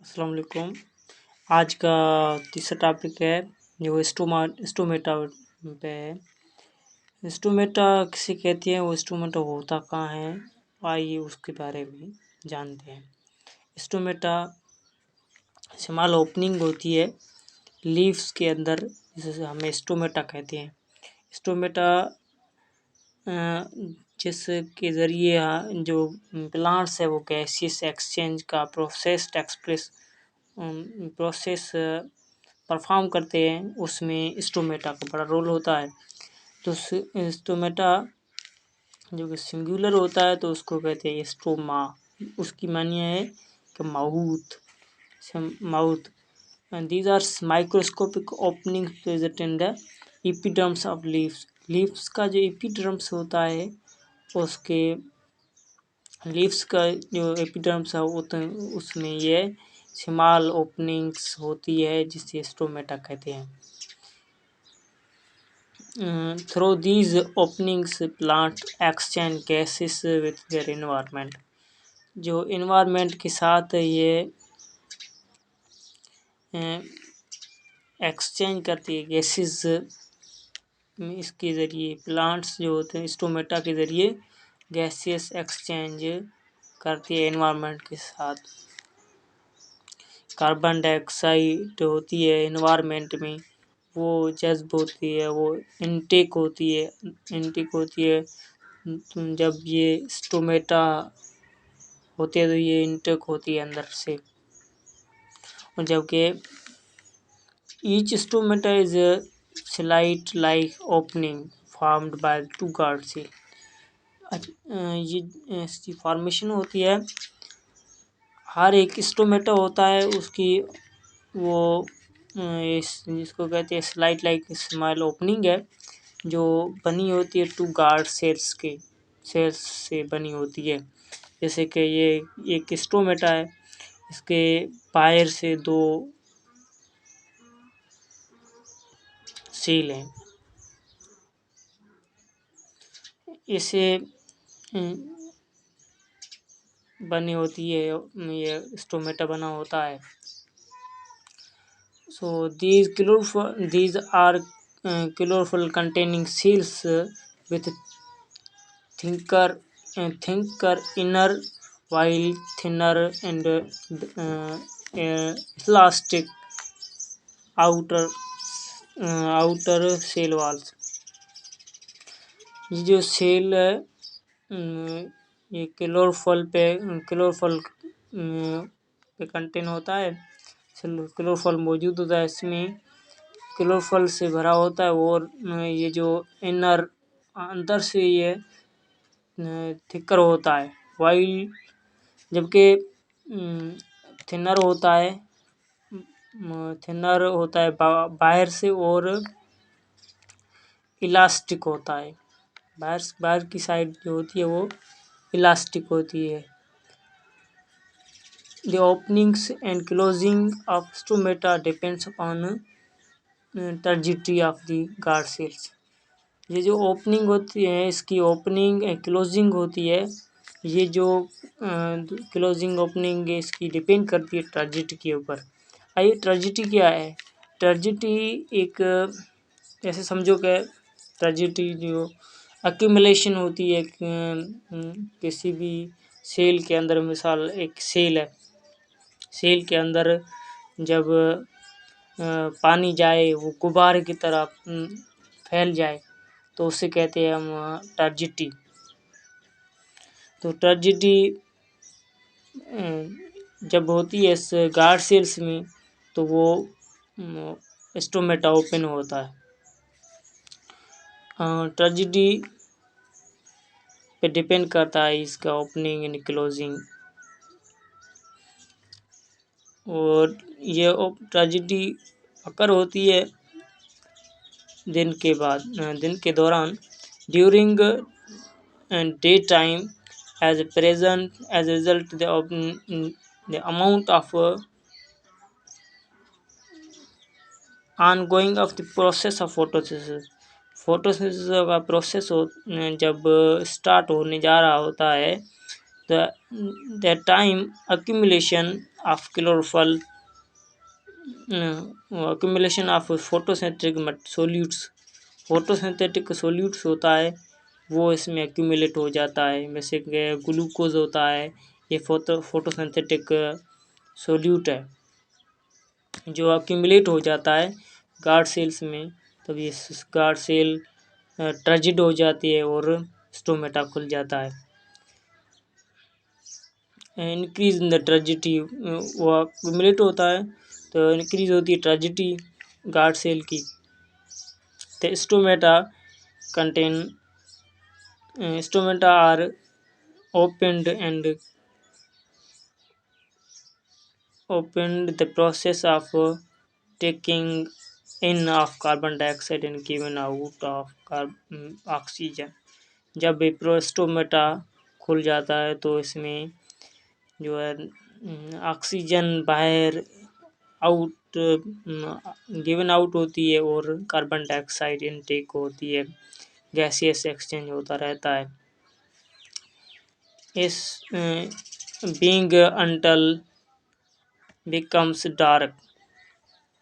अस्सलाम वालेकुम। आज का तीसरा टॉपिक है जो स्टोमेटा पे है। स्टोमेटा किसे कहते हैं, वो स्टोमेटा होता कहाँ है, आइए उसके बारे में जानते हैं। स्टोमेटा स्मॉल ओपनिंग होती है लीव्स के अंदर, जिसे हमें स्टोमेटा कहते हैं। स्टोमेटा जिसके ज़रिए जो प्लांट्स है वो गैसियस एक्सचेंज का प्रोसेस परफॉर्म करते हैं, उसमें स्टोमेटा का बड़ा रोल होता है। तो स्टोमेटा जो कि सिंगुलर होता है तो उसको कहते हैं स्टोमा। उसकी मानिए है कि mouth and these are microscopic openings present in the epidermis of leaves का जो epidermis होता है, उसके लीव्स का जो एपिडर्म्स है उसमें ये स्मॉल ओपनिंग्स होती है, जिसे स्टोमेटा कहते हैं। Through these openings plant exchange gases with their environment. जो एनवायरनमेंट के साथ ये एक्सचेंज करती है गैसेस, इसके ज़रिए प्लांट्स जो होते हैं स्टोमेटा के ज़रिए गैसियस एक्सचेंज करती है एनवायरनमेंट के साथ। कार्बन डाइऑक्साइड होती है एनवायरनमेंट में, वो जज्ब होती है, वो इनटेक होती है। जब ये स्टोमेटा होते हैं तो ये इनटेक होती है अंदर से। और जबकि each stomata is slight like opening formed by two guard cell. ये इसकी फॉर्मेशन होती है, हर एक स्टोमेटा होता है उसकी वो जिसको कहते हैं स्लाइट लाइक स्मॉल ओपनिंग है, जो बनी होती है टू गार्ड सेल्स से बनी होती है। जैसे कि ये एक स्टोमेटा है, इसके बाहर से दो सेल हैं। इसे बनी होती है, ये स्टोमेटा बना होता है। So these are chlorophyll containing cells with thicker inner while thinner and elastic outer cell walls। ये जो सेल है ये क्लोरोफिल पे कंटेन होता है, क्लोरोफिल मौजूद होता है इसमें, क्लोरोफिल से भरा होता है। और ये जो इनर अंदर से ये थिकर होता है, वाइल जबकि थिनर होता है बाहर से, और इलास्टिक होता है, बाहर की साइड जो होती है वो इलास्टिक होती है। The openings and closing of stomata depends upon turgidity of the guard cells। ये जो ओपनिंग होती है, इसकी ओपनिंग क्लोजिंग होती है, ये जो क्लोजिंग ओपनिंग इसकी डिपेंड करती है टर्जिडिटी के ऊपर। आइए टर्जिडिटी क्या है। टर्जिडिटी एक ऐसे समझो कि टर्जिडिटी जो एक्यूमुलेशन होती है किसी भी सेल के अंदर। मिसाल एक सेल है, सेल के अंदर जब पानी जाए वो गुब्बारे की तरह फैल जाए तो उसे कहते हैं हम टर्जिडिटी। तो टर्जिडिटी जब होती है इस गार्ड सेल्स में तो वो स्टोमेटा ओपन होता है। टर्जिडिटी पे डिपेंड करता है इसका ओपनिंग एंड क्लोजिंग। और ये ट्रेजिडी अकर होती है दिन के दौरान during day time as result the amount of ongoing of the process of photosynthesis का प्रोसेस जब स्टार्ट होने जा रहा होता है, the time accumulation of chlorophyll, accumulation of photosynthetic solutes. Photosynthetic solutes होता है वो इसमें एक्यूमुलेट हो जाता है, जैसे कि ग्लूकोज होता है, ये फोटोसिंथेटिक सोल्यूट है जो एक्यूमुलेट हो जाता है गार्ड सेल्स में। तब ये गार्ड सेल टर्जिड हो जाती है और स्टोमेटा खुल जाता है। इंक्रीज इन द टर्जिडिटी, वो एक्यूमुलेट होता है तो इंक्रीज होती है टर्जिडिटी गार्ड सेल की। The stomata are opened the process of taking in of carbon dioxide and giving out of oxygen। जब स्टोमेटा खुल जाता है तो इसमें जो है ऑक्सीजन बाहर आउट गिवन आउट होती है और कार्बन डाइऑक्साइड इनटेक होती है, गैसियस एक्सचेंज होता रहता है। इस बीइंग अंटल बिकम्स डार्क,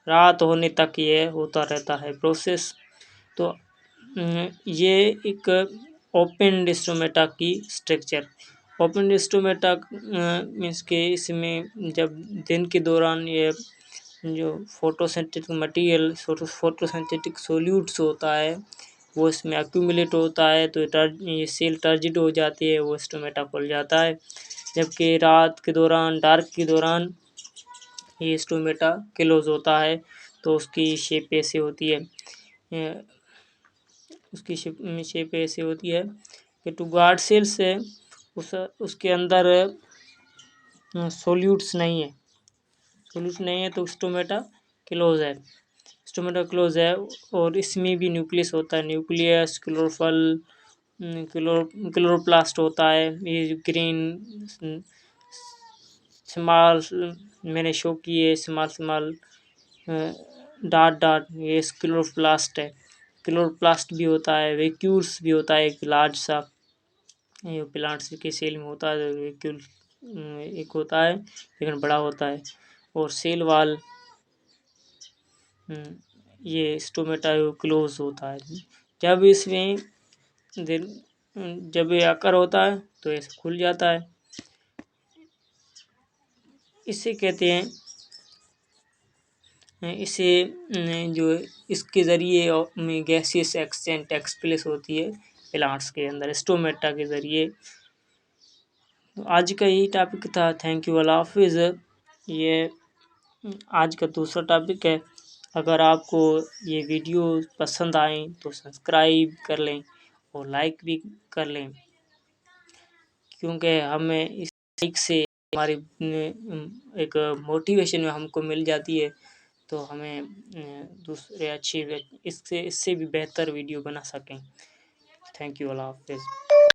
रात होने तक ये होता रहता है प्रोसेस। तो ये एक ओपन स्टोमेटा की स्ट्रक्चर। ओपन स्टोमेटा मीन्स के इसमें जब दिन के दौरान ये जो फोटोसिंथेटिक मटेरियल फोटोसिंथेटिक सोल्यूट्स होता है वो इसमें एक्यूमुलेट होता है तो ये सेल टर्जिड हो जाती है, वो स्टोमेटा खुल जाता है। जबकि रात के दौरान डार्क के दौरान ये स्टोमेटा क्लोज होता है तो उसकी शेप ऐसे होती है, उसकी शेप ऐसे होती है कि टू गार्ड सेल्स है उसके अंदर सोल्यूट्स नहीं है तो स्टोमेटा क्लोज है। स्टोमेटा क्लोज है और इसमें भी न्यूक्लियस होता है, न्यूक्लियस क्लोरोफल क्लोरोप्लास्ट होता है। ये ग्रीन स्मॉल मैंने शो किए स्मॉल डाट ये क्लोरोप्लास्ट है। क्लोरोप्लास्ट भी होता है, वैक्यूल्स भी होता है, एक लार्ज सा ये प्लांट्स के सेल में होता है वैक्यूल एक होता है लेकिन बड़ा होता है। और सेल वाल ये स्टोमेटा क्लोज होता है। जब इसमें जब ये आकर होता है तो ऐसे खुल जाता है। इसे कहते हैं इसे जो इसके ज़रिए में गैसियस एक्सचेंज टेक्स प्लेस होती है प्लांट्स के अंदर स्टोमेटा के ज़रिए। तो आज का यही टॉपिक था। थैंक यू, अल्लाह हाफिज़। ये आज का दूसरा टॉपिक है। अगर आपको ये वीडियो पसंद आए तो सब्सक्राइब कर लें और लाइक भी कर लें, क्योंकि हमें इस लाइक से हमारी एक मोटिवेशन हमको मिल जाती है तो हमें दूसरे अच्छी इससे भी बेहतर वीडियो बना सकें। थैंक यू, अल्लाह हाफिज़।